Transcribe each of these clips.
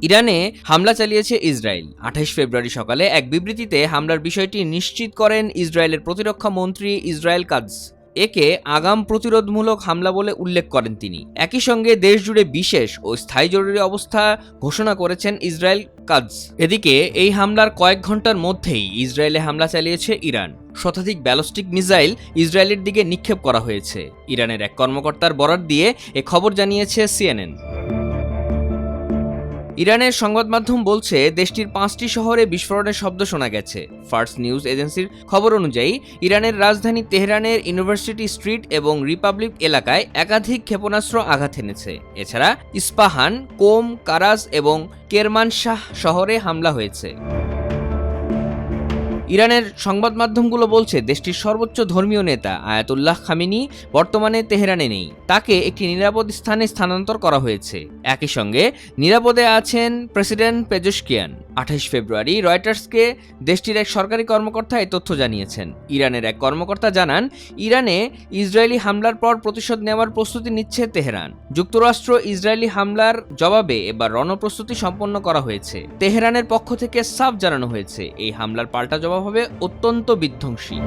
ইরানে হামলা চালিয়েছে ইসরায়েল। ২৮ ফেব্রুয়ারি সকালে এক বিবৃতিতে হামলার বিষয়টি নিশ্চিত করেন ইসরায়েলের প্রতিরক্ষা মন্ত্রী ইসরায়েল কাটজ। একে আগাম প্রতিরোধমূলক হামলা বলে উল্লেখ করেন তিনি। একই সঙ্গে দেশজুড়ে বিশেষ ও স্থায়ী জরুরি অবস্থা ঘোষণা করেছেন ইসরায়েল কাটজ। এদিকে এই হামলার কয়েক ঘন্টার মধ্যেই ইসরায়েলে হামলা চালিয়েছে ইরান। শতাধিক ব্যালিস্টিক মিসাইল ইসরায়েলের দিকে নিক্ষেপ করা হয়েছে। ইরানের এক কর্মকর্তার বরাত দিয়ে এ খবর জানিয়েছে সিএনএন। ইরানের সংবাদ মাধ্যম বলছে দেশটির ৫টি শহরে বিস্ফোরণের শব্দ শোনা গেছে। ফার্স নিউজ এজেন্সির খবর অনুযায়ী ইরানের রাজধানী তেহরানের ইউনিভার্সিটি স্ট্রিট এবং রিপাবলিক এলাকায় একাধিক ক্ষেপণাস্ত্র আঘাত এনেছে। এছাড়া ইস্পাহান, কোম, কারাজ এবং কেরমানশাহ শহরে হামলা হয়েছে। ইরানের সংবাদ মাধ্যমগুলো বলছে দেশটির সর্বোচ্চ ধর্মীয় নেতা আয়াতুল্লাহ খামেনি বর্তমানে তেহরানে নেই। তাকে একটি নিরাপদ স্থানে স্থানান্তর করা হয়েছে। একই সঙ্গে নিরাপদে আছেন প্রেসিডেন্ট পেজেশকিয়ান। ২৮ ফেব্রুয়ারি রয়টার্সকে দেশটির এক সরকারি কর্মকর্তা এই তথ্য জানিয়েছেন। ইরানের এক কর্মকর্তা জানান, ইরানে ইসরায়েলি হামলার পর প্রতিশোধ নেওয়ার প্রস্তুতি নিচ্ছে তেহরান। যুক্তরাষ্ট্র ইসরায়েলি হামলার জবাবে এবার রণপ্রস্তুতি সম্পন্ন করা হয়েছে। তেহরানের পক্ষ থেকে সাফ জানানো হয়েছে এই হামলার পাল্টা জবাব হবে অত্যন্ত বিধ্বংসী।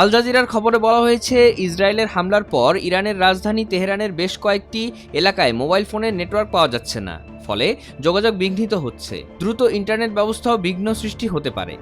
আল জাজিরার খবরে বলা হয়েছে ইসরায়েলের হামলার পর ইরানের রাজধানী তেহরানের বেশ কয়েকটি এলাকায় মোবাইল ফোনের নেটওয়ার্ক পাওয়া যাচ্ছে না। ফলে যোগাযোগ বিঘ্নিত হচ্ছে। দ্রুত ইন্টারনেট ব্যবস্থাও বিঘ্ন সৃষ্টি হতে পারে।